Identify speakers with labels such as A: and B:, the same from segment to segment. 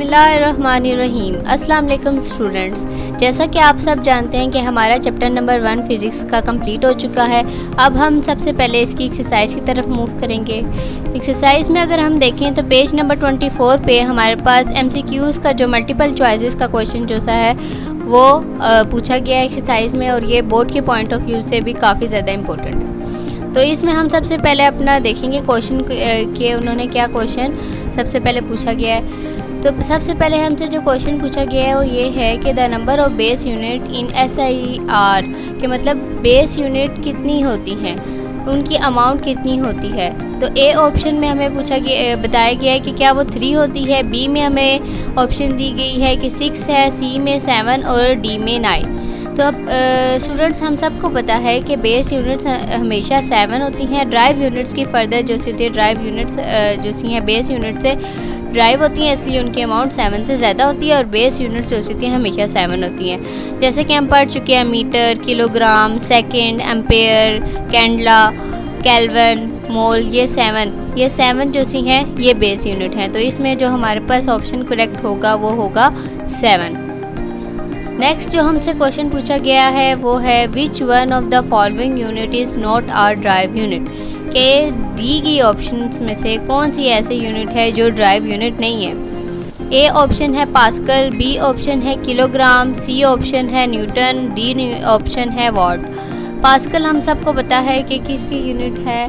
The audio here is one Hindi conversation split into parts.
A: बिस्मिल्लाहिर्रहमानिर्रहीम। अस्सलाम वालेकुम स्टूडेंट्स। जैसा कि आप सब जानते हैं कि हमारा चैप्टर नंबर 1 फ़िज़िक्स का कंप्लीट हो चुका है। अब हम सबसे पहले इसकी एक्सरसाइज की तरफ मूव करेंगे। एक्सरसाइज में अगर हम देखें तो पेज नंबर 24 पे हमारे पास MCQs का जो मल्टीपल चॉइसेस का क्वेश्चन जो सा है वो पूछा गया है एक्सरसाइज में, और ये बोर्ड के पॉइंट ऑफ व्यू से भी काफ़ी ज़्यादा इम्पोर्टेंट है। तो इसमें हम सबसे पहले अपना देखेंगे क्वेश्चन के उन्होंने क्या क्वेश्चन सबसे पहले पूछा गया है। तो सबसे पहले हमसे जो क्वेश्चन पूछा गया है वो ये है कि the number of base unit in SI के मतलब बेस यूनिट कितनी होती हैं, उनकी अमाउंट कितनी होती है। तो ए ऑप्शन में हमें बताया गया है कि क्या वो 3 होती है, बी में हमें ऑप्शन दी गई है कि 6 है, सी में 7 और डी में 9। तो अब स्टूडेंट्स हम सबको पता है कि बेस यूनिट्स हमेशा 7 होती हैं। ड्राइव यूनिट्स की फर्दर जो सी होती है ड्राइव यूनिट्स जो सी हैं बेस यूनिट से ड्राइव होती हैं, इसलिए उनकी अमाउंट 7 से ज़्यादा होती है, और बेस यूनिट्स जो होती हैं हमेशा 7 होती हैं। जैसे कि हम पढ़ चुके हैं metre, kilogram, second, ampere, candela, kelvin, mole, ये 7 जो सी हैं ये बेस यूनिट हैं। तो इसमें जो हमारे पास ऑप्शन करेक्ट होगा वो होगा 7। नेक्स्ट जो हमसे क्वेश्चन पूछा गया है वो है which one of the following unit is not a derived unit, के दी गई ऑप्शंस में से कौन सी ऐसे यूनिट है जो ड्राइव यूनिट नहीं है। ए ऑप्शन है पास्कल, बी ऑप्शन है किलोग्राम, सी ऑप्शन है न्यूटन, डी ऑप्शन है वॉट। पास्कल हम सबको पता है कि किसकी यूनिट है,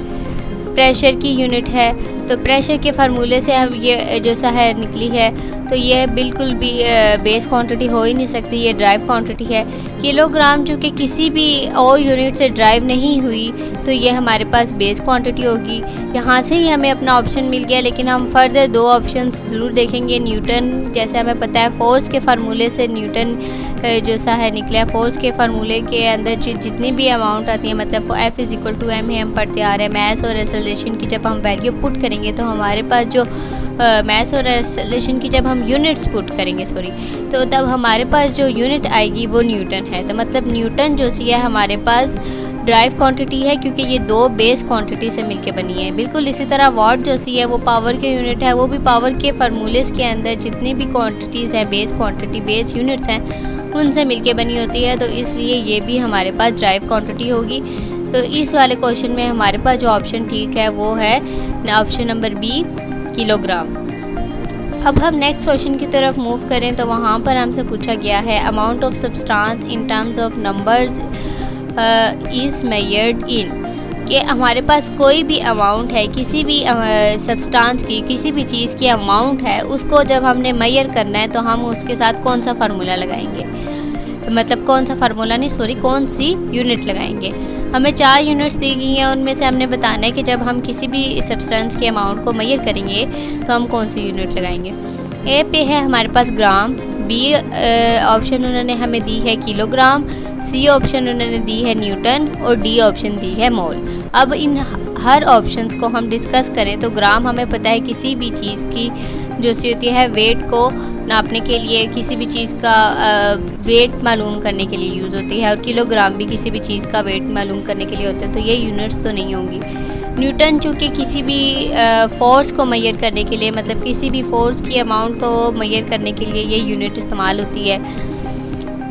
A: प्रेशर की यूनिट है। तो प्रेशर के फार्मूले से हम ये जो सा है निकली है, तो ये बिल्कुल भी बेस क्वांटिटी हो ही नहीं सकती, ये ड्राइव क्वांटिटी है। किलोग्राम जो कि किसी भी और यूनिट से ड्राइव नहीं हुई, तो ये हमारे पास बेस क्वांटिटी होगी। यहाँ से ही हमें अपना ऑप्शन मिल गया, लेकिन हम फर्दर 2 ऑप्शन ज़रूर देखेंगे। न्यूटन, जैसे हमें पता है फोर्स के फार्मूले से न्यूटन जो सा है निकला। फोर्स के फार्मूले के अंदर जितनी भी अमाउंट आती है, मतलब F = m ही हम पढ़ते आ रहे हैं। मैस और एक्सेलरेशन की जब हम वैल्यू पुट करेंगे तो हमारे पास जो मैस और एक्सेलरेशन की जब हम यूनिट्स पुट करेंगे तो तब हमारे पास जो यूनिट आएगी वो न्यूटन है। तो मतलब न्यूटन जो सी है हमारे पास ड्राइव क्वांटिटी है, क्योंकि ये 2 बेस क्वांटिटी से मिलके बनी है। बिल्कुल इसी तरह वॉट जो सी है वो पावर के यूनिट है, वो भी पावर के फार्मूलेस के अंदर जितनी भी क्वांटिटीज़ हैं बेस क्वांटिटी बेस यूनिट्स हैं उनसे मिलके बनी होती है, तो इसलिए ये भी हमारे पास ड्राइव क्वांटिटी होगी। तो इस वाले क्वेश्चन में हमारे पास जो ऑप्शन ठीक है वो है ऑप्शन नंबर बी, किलोग्राम। अब हम नेक्स्ट क्वेश्चन की तरफ मूव करें तो वहाँ पर हमसे पूछा गया है amount of substance in terms of numbers is measured in, कि हमारे पास कोई भी अमाउंट है किसी भी सब्सटेंस की, किसी भी चीज़ की अमाउंट है, उसको जब हमने मेजर करना है तो हम उसके साथ कौन सा फार्मूला लगाएंगे, मतलब कौन सी यूनिट लगाएंगे। हमें 4 यूनिट्स दी गई हैं, उनमें से हमने बताना है कि जब हम किसी भी सब्सटेंस के अमाउंट को मेजर करेंगे तो हम कौन सी यूनिट लगाएंगे। ए पे है हमारे पास ग्राम, बी ऑप्शन उन्होंने हमें दी है किलोग्राम, सी ऑप्शन उन्होंने दी है न्यूटन और डी ऑप्शन दी है मोल। अब इन हर ऑप्शंस को हम डिस्कस करें तो ग्राम हमें पता है किसी भी चीज़ की जो सी होती है वेट को नापने के लिए, किसी भी चीज़ का वेट मालूम करने के लिए यूज़ होती है, और किलोग्राम भी किसी भी चीज़ का वेट मालूम करने के लिए होता है। तो ये यूनिट्स तो नहीं होंगी। न्यूटन चूँकि किसी भी फोर्स को मेजर करने के लिए, मतलब किसी भी फोर्स की अमाउंट को मेजर करने के लिए ये यूनिट इस्तेमाल होती है।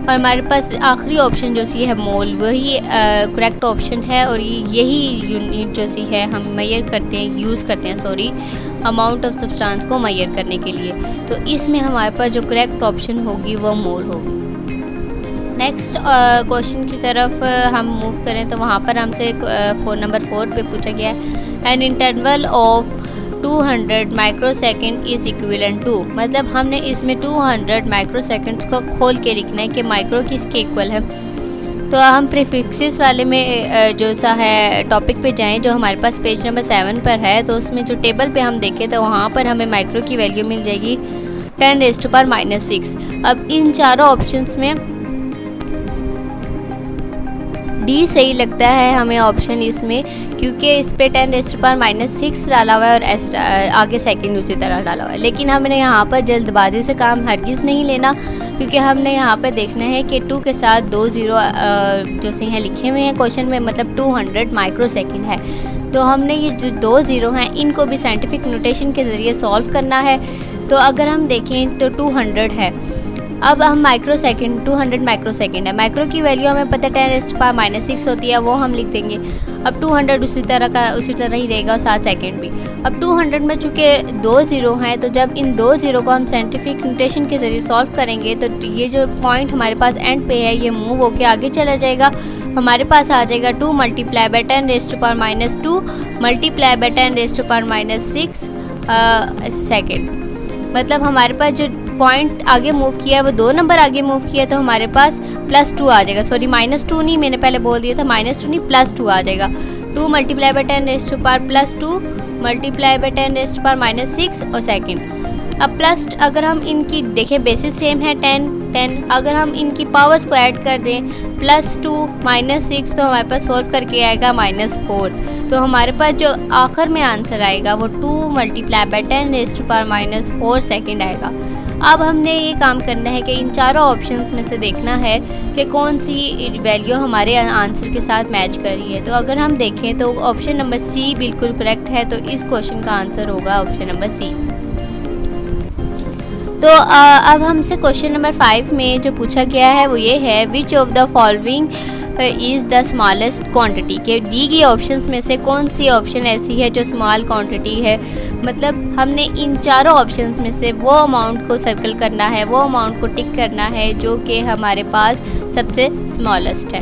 A: और हमारे पास आखिरी ऑप्शन जो सी है मोल, वही करेक्ट ऑप्शन है, और यही यूनिट जो सी है हम मेजर करते हैं, यूज़ करते हैं अमाउंट ऑफ सब्सटेंस को मेजर करने के लिए। तो इसमें हमारे पास जो करेक्ट ऑप्शन होगी वो मोल होगी। नेक्स्ट क्वेश्चन की तरफ हम मूव करें तो वहाँ पर हमसे नंबर 4 पे पूछा गया है an interval of 200 microsecond is equivalent to, मतलब हमने इसमें 200 माइक्रोसेकंड्स को खोल के लिखना है कि माइक्रो किसके इक्वल है। तो हम प्रीफिक्सेस वाले में जो सा है टॉपिक पे जाएं, जो हमारे पास पेज नंबर 7 पर है, तो उसमें जो टेबल पे हम देखें तो वहाँ पर हमें माइक्रो की वैल्यू मिल जाएगी 10⁻⁻⁶। अब इन चारों ऑप्शंस में डी सही लगता है हमें ऑप्शन इसमें, क्योंकि इस पे 10⁻⁻⁶ डाला हुआ है और आगे सेकंड उसी तरह डाला हुआ है। लेकिन हमने यहाँ पर जल्दबाजी से काम हरगिज़ नहीं लेना, क्योंकि हमने यहाँ पर देखना है कि 2 के साथ 2 ज़ीरो जो से हैं लिखे हुए हैं क्वेश्चन में, मतलब 200 माइक्रोसेकंड है। तो हमने ये जो 2 ज़ीरो हैं इनको भी साइंटिफिक नोटेशन के ज़रिए सॉल्व करना है। तो अगर हम देखें तो 200 है। अब हम माइक्रो सेकेंड, 200 माइक्रो सेकेंड है। माइक्रो की वैल्यू हमें पता है 10⁻�6 होती है, वो हम लिख देंगे। अब 200 उसी तरह ही रहेगा और 7 सेकेंड भी। अब 200 में चूँकि 2 ज़ीरो हैं, तो जब इन 2 ज़ीरो को हम साइंटिफिक नोटेशन के ज़रिए सॉल्व करेंगे तो ये जो पॉइंट हमारे पास एंड पे है ये मूव होके आगे चला जाएगा। हमारे पास आ जाएगा 2 × 10⁻² मल्टीप्लाई बाय 10⁻6 सेकेंड। मतलब हमारे पास जो पॉइंट आगे मूव किया है वो 2 नंबर आगे मूव किया है, तो हमारे पास +2 आ जाएगा। सॉरी -2 नहीं, मैंने पहले बोल दिया था -2 नहीं, +2 आ जाएगा। 2 × 10⁻² मल्टीप्लाई बाय 10⁻6 और सेकेंड। अब प्लस अगर हम इनकी देखें बेसिस सेम है 10, अगर हम इनकी पावर्स को ऐड कर दें +2 -6 तो हमारे पास सॉल्व करके आएगा -4। तो हमारे पास जो आखिर में आंसर आएगा वो 2 × 10⁻4 सेकेंड आएगा। अब हमने ये काम करना है कि इन चारों ऑप्शंस में से देखना है कि कौन सी वैल्यू हमारे आंसर के साथ मैच कर रही है। तो अगर हम देखें तो ऑप्शन नंबर सी बिल्कुल करेक्ट है, तो इस क्वेश्चन का आंसर होगा ऑप्शन नंबर सी। तो अब हमसे क्वेश्चन नंबर 5 में जो पूछा गया है वो ये है, which of the following is the smallest quantity, के दी गई ऑप्शंस में से कौन सी ऑप्शन ऐसी है जो स्मॉल क्वांटिटी है। मतलब हमने इन चारों ऑप्शंस में से वो अमाउंट को सर्कल करना है, वो अमाउंट को टिक करना है जो कि हमारे पास सबसे स्मॉलेस्ट है।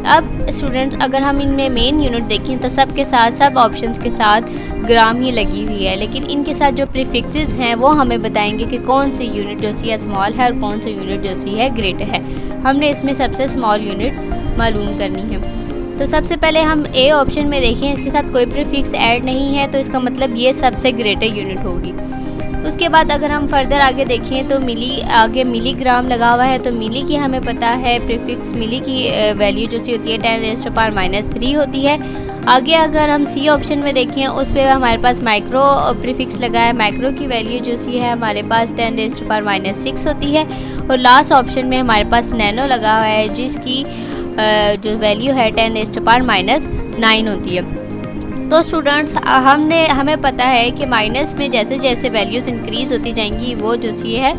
A: अब स्टूडेंट्स अगर हम इनमें मेन यूनिट देखें तो सब के साथ, सब ऑप्शंस के साथ ग्राम ही लगी हुई है, लेकिन इनके साथ जो प्रीफिक्सेस हैं वो हमें बताएंगे कि कौन सी यूनिट जो सी है स्मॉल है और कौन सी यूनिट जो सी है ग्रेटर है। हमने इसमें सबसे स्मॉल यूनिट मालूम करनी है। तो सबसे पहले हम ए ऑप्शन में देखें, इसके साथ कोई प्रीफिक्स ऐड नहीं है, तो इसका मतलब ये सबसे ग्रेटर यूनिट होगी। उसके बाद अगर हम फर्दर आगे देखें तो आगे मिलीग्राम लगा हुआ है, तो मिली की हमें पता है प्रीफिक्स मिली की वैल्यू जो सी होती है 10⁻³ होती है। आगे अगर हम सी ऑप्शन में देखें उस पर हमारे पास माइक्रो प्रीफिक्स लगा है, माइक्रो की वैल्यू जो सी है हमारे पास 10⁻6 होती है। और लास्ट ऑप्शन में हमारे पास नैनो लगा हुआ है जिसकी जो वैल्यू है 10⁻9 होती है। तो स्टूडेंट्स हमें पता है कि माइनस में जैसे जैसे वैल्यूज़ इंक्रीज़ होती जाएंगी वो जो चीज़ है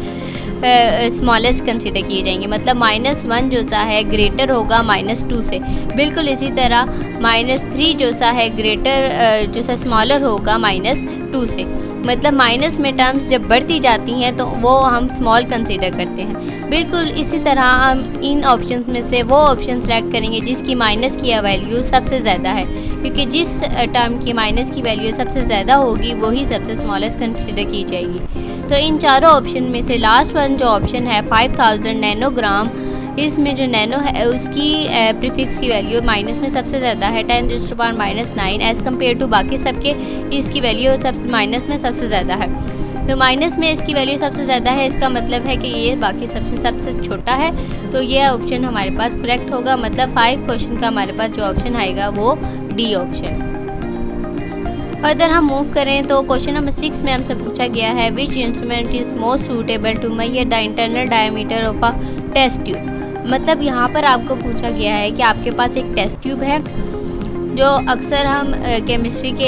A: स्मॉलेस्ट कंसीडर किए जाएंगे। मतलब -1 जो सा है ग्रेटर होगा -2 से। बिल्कुल इसी तरह -3 जो सा है ग्रेटर जो सा स्मॉलर होगा -2 से। मतलब माइनस में टर्म्स जब बढ़ती जाती हैं तो वो हम स्मॉल कंसीडर करते हैं। बिल्कुल इसी तरह हम इन ऑप्शंस में से वो ऑप्शन सेलेक्ट करेंगे जिसकी माइनस की वैल्यू सबसे ज़्यादा है, क्योंकि जिस टर्म की माइनस की वैल्यू सबसे ज़्यादा होगी वही सबसे स्मॉलेस्ट कंसीडर की जाएगी। तो इन चारों ऑप्शन में से लास्ट वन जो ऑप्शन है 5000 नैनोग्राम, इसमें जो नैनो है उसकी प्रीफिक्स की वैल्यू माइनस में सबसे ज़्यादा है 10⁻⁹ एज़ कम्पेयर टू बाकी सबके इसकी वैल्यू सबसे माइनस में सबसे ज़्यादा है। तो माइनस में इसकी वैल्यू सबसे ज़्यादा है, इसका मतलब है कि ये बाकी सबसे छोटा है। तो ये ऑप्शन हमारे पास करेक्ट होगा। मतलब 5 क्वेश्चन का हमारे पास जो ऑप्शन आएगा वो डी ऑप्शन। फर्दर हम मूव करें तो क्वेश्चन नंबर 6 में हमसे पूछा गया है, which instrument is most suitable to measure the internal diameter of a test tube. मतलब यहाँ पर आपको पूछा गया है कि आपके पास एक टेस्ट ट्यूब है जो अक्सर हम केमिस्ट्री के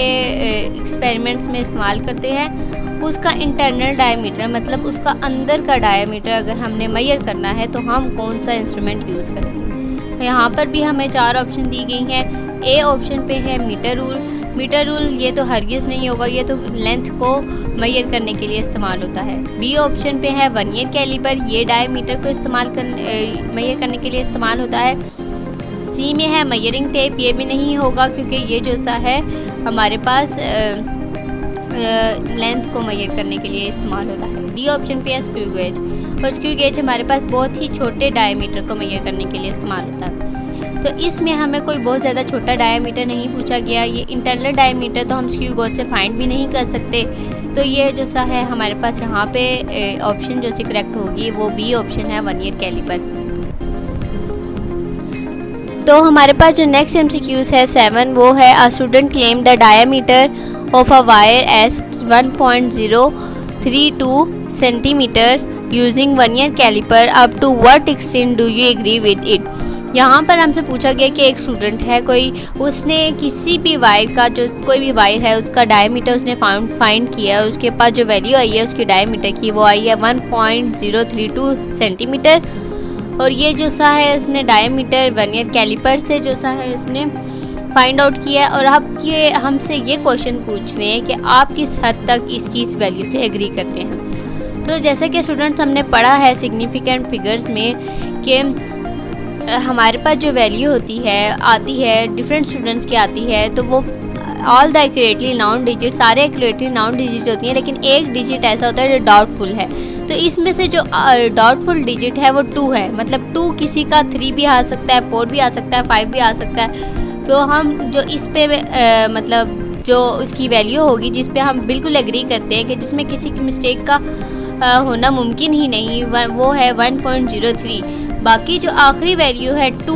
A: एक्सपेरिमेंट्स में इस्तेमाल करते हैं। उसका इंटरनल डायमीटर मतलब उसका अंदर का डायमीटर अगर हमने मेजर करना है तो हम कौन सा इंस्ट्रूमेंट यूज़ करेंगे। तो यहाँ पर भी हमें 4 ऑप्शन दी गई हैं। ए ऑप्शन पे है मीटर रूल। मीटर रूल ये तो हरगिज़ नहीं होगा, ये तो लेंथ को मेजर करने के लिए इस्तेमाल होता है। बी ऑप्शन पे है वर्नियर कैलिपर, ये डायमीटर को मेजर करने के लिए इस्तेमाल होता है। सी में है मेजरिंग टेप, ये भी नहीं होगा क्योंकि ये जो सा है हमारे पास लेंथ को मेजर करने के लिए इस्तेमाल होता है। डी ऑप्शन पे है स्क्रू गेज, और स्क्रू गेज हमारे पास बहुत ही छोटे डायमीटर को मेजर करने के लिए इस्तेमाल होता है। तो इसमें हमें कोई बहुत ज़्यादा छोटा डायमीटर नहीं पूछा गया। ये इंटरनल डायमीटर तो हम स्क्रू गेज से फाइंड भी नहीं कर सकते। तो ये जो सा है हमारे पास यहाँ पे ऑप्शन जो सी करेक्ट होगी वो बी ऑप्शन है वर्नियर कैलिपर। तो हमारे पास जो नेक्स्ट MCQs है 7 वो है, a student claim the diameter of a wire as 1.032 centimetre using vernier caliper, up to what extent do you agree with it. यहाँ पर हमसे पूछा गया कि एक स्टूडेंट है कोई, उसने किसी भी वायर का, जो कोई भी वायर है उसका डायमीटर उसने फाइंड किया है, उसके पास जो वैल्यू आई है उसकी डायमीटर की वो आई है 1.032 सेंटीमीटर। और ये जो सा है इसने डायमीटर वर्नियर कैलिपर से जो सा है इसने फाइंड आउट किया है। और अब ये हमसे ये क्वेश्चन पूछ रहे हैं कि आप किस हद तक इसकी इस वैल्यू से एग्री करते हैं। तो जैसे कि स्टूडेंट्स हमने पढ़ा है सिग्निफिकेंट फिगर्स में कि हमारे पास जो वैल्यू होती है आती है डिफरेंट स्टूडेंट्स की आती है, तो वो all the accurately known digit, सारे एक्यूरेटली नाउन डिजिट होती हैं, लेकिन एक डिजिट ऐसा होता है जो डाउटफुल है। तो इसमें से जो डाउटफुल डिजिट है वो 2 है, मतलब 2 किसी का 3 भी आ सकता है, 4 भी आ सकता है, 5 भी आ सकता है। तो हम जो इस पे मतलब जो इसकी वैल्यू होगी जिस पे हम बिल्कुल एग्री करते हैं कि जिसमें किसी की मिस्टेक का होना मुमकिन ही नहीं, वो है 1.03। बाकी जो आखिरी वैल्यू है 2,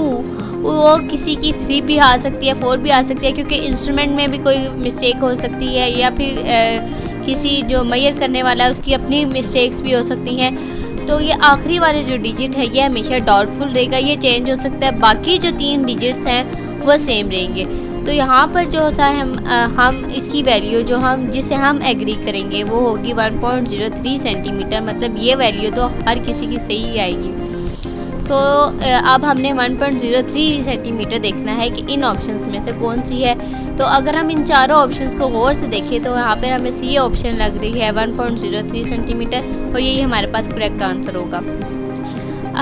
A: वो किसी की 3 भी आ सकती है, 4 भी आ सकती है, क्योंकि इंस्ट्रूमेंट में भी कोई मिस्टेक हो सकती है, या फिर किसी जो मेजर करने वाला है उसकी अपनी मिस्टेक्स भी हो सकती हैं। तो ये आखिरी वाले जो डिजिट है ये हमेशा डाउटफुल रहेगा, ये चेंज हो सकता है। बाकी जो 3 डिजिट्स हैं वो सेम रहेंगे। तो यहाँ पर जो सा हम इसकी वैल्यू जो जिससे हम एग्री करेंगे वो होगी 1.03 सेंटीमीटर, मतलब ये वैल्यू तो हर किसी की सही आएगी। तो अब हमने 1.03 सेंटीमीटर देखना है कि इन ऑप्शंस में से कौन सी है। तो अगर हम इन चारों ऑप्शंस को गौर से देखें तो यहाँ पर हमें सी ऑप्शन लग रही है 1.03 सेंटीमीटर, और यही हमारे पास करेक्ट आंसर होगा।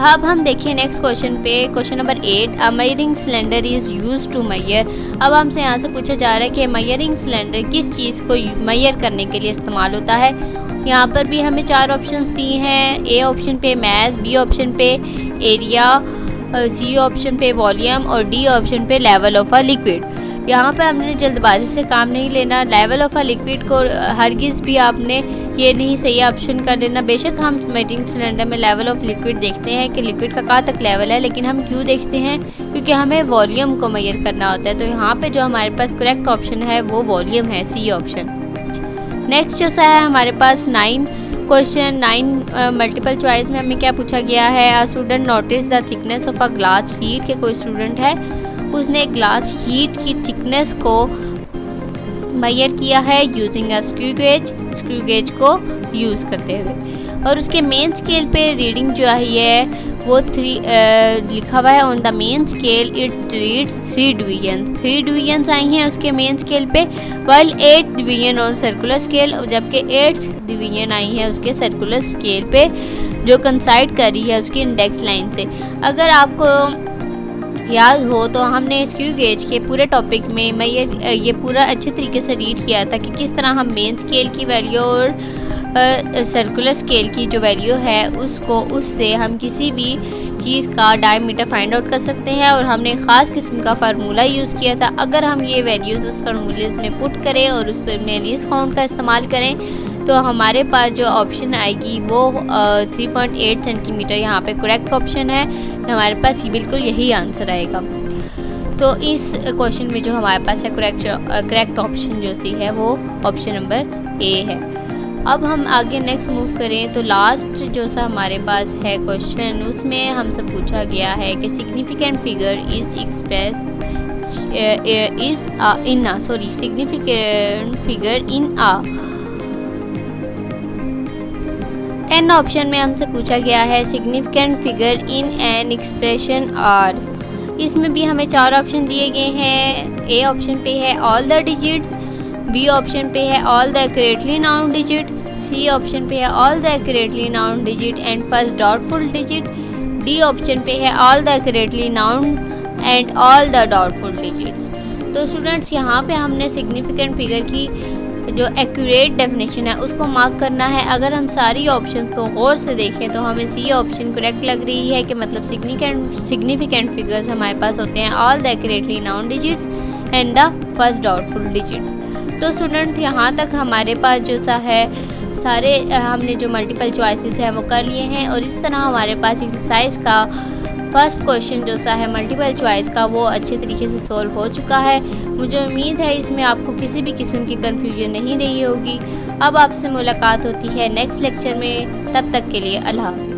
A: अब हम देखिए नेक्स्ट क्वेश्चन पे, question number 8, a measuring cylinder is use to measure. अब हमसे यहाँ से पूछा जा रहा है कि मेजरिंग सिलेंडर किस चीज़ को मेजर करने के लिए इस्तेमाल होता है। यहाँ पर भी हमें 4 ऑप्शंस दिए हैं। ए ऑप्शन पे मैस, बी ऑप्शन पे एरिया, सी ऑप्शन पे वॉल्यूम और डी ऑप्शन पे लेवल ऑफ अ लिक्विड। यहाँ पर हमने जल्दबाजी से काम नहीं लेना। लेवल ऑफ अ लिक्विड को हरगिज़ भी आपने ये नहीं सही ऑप्शन कर लेना। बेशक हम मेजरिंग सिलेंडर में लेवल ऑफ लिक्विड देखते हैं कि लिक्विड का कहाँ तक लेवल है, लेकिन हम क्यों देखते हैं? क्योंकि हमें वॉल्यूम को मेजर करना होता है। तो यहाँ पे जो हमारे पास करेक्ट ऑप्शन है वो वॉल्यूम है, सी ऑप्शन। नेक्स्ट जो सा है हमारे पास 9 क्वेश्चन 9 मल्टीपल चॉइस में हमें क्या पूछा गया है। A student notice the thickness of a glass sheet, के कोई स्टूडेंट है उसने एक ग्लास शीट की थिकनेस को मेजर किया है यूजिंग अ स्क्रू गेज को यूज़ करते हुए, और उसके मेन स्केल पे रीडिंग जो आई है वो 3 लिखा हुआ है। On the main scale it reads 3 divisions, 3 divisions आई हैं उसके मेन स्केल पे, while 8 division on circular scale, जबकि 8 डिवीजन आई है उसके सर्कुलर स्केल पे जो कंसाइड कर रही है उसकी इंडेक्स लाइन से। अगर आपको याद हो तो हमने स्क्रू गेज के पूरे टॉपिक में मैं ये पूरा अच्छे तरीके से रीड किया था कि किस तरह हम मेन स्केल की वैल्यू और सर्कुलर स्केल की जो वैल्यू है उससे हम किसी भी चीज़ का डायमीटर फाइंड आउट कर सकते हैं। और हमने ख़ास किस्म का फार्मूला यूज़ किया था। अगर हम ये वैल्यूज़ उस फार्मूले में पुट करें और उस पर लीस्ट काउंट का इस्तेमाल करें तो हमारे पास जो ऑप्शन आएगी वो 3.8 सेंटीमीटर यहाँ पे करेक्ट ऑप्शन है। हमारे पास ही बिल्कुल यही आंसर आएगा। तो इस क्वेश्चन में जो हमारे पास है करेक्ट ऑप्शन जो सी है वो ऑप्शन नंबर ए है। अब हम आगे नेक्स्ट मूव करें तो लास्ट जो सा हमारे पास है क्वेश्चन, उसमें हमसे पूछा गया है कि significant figure significant figure in a 10 option में हमसे पूछा गया है significant figure in an expression are. इसमें भी हमें 4 ऑप्शन दिए गए हैं। ए ऑप्शन पे है all the digits, B option पे है all the accurately known digit, C option पे है all the accurately known digit and first doubtful digit, D option पे है all the accurately known and all the doubtful digits. तो स्टूडेंट्स यहाँ पे हमने सिग्निफिकेंट फिगर की जो एक्यूरेट डेफिनेशन है उसको मार्क करना है। अगर हम सारी ऑप्शंस को गौर से देखें तो हमें सी ऑप्शन करेक्ट लग रही है कि मतलब सिग्निफिकेंट फिगर्स हमारे पास होते हैं all the accurately noun digits and the first doubtful digits. तो स्टूडेंट यहाँ तक हमारे पास जो सा है सारे हमने जो मल्टीपल चॉइसेस है वो कर लिए हैं, और इस तरह हमारे पास एक्सरसाइज का फर्स्ट क्वेश्चन जो सा है मल्टीपल चॉइस का वो अच्छे तरीके से सॉल्व हो चुका है। मुझे उम्मीद है इसमें आपको किसी भी किस्म की कन्फ्यूजन नहीं रही होगी। अब आपसे मुलाकात होती है नेक्स्ट लेक्चर में, तब तक के लिए अल्लाह हाफ़िज़।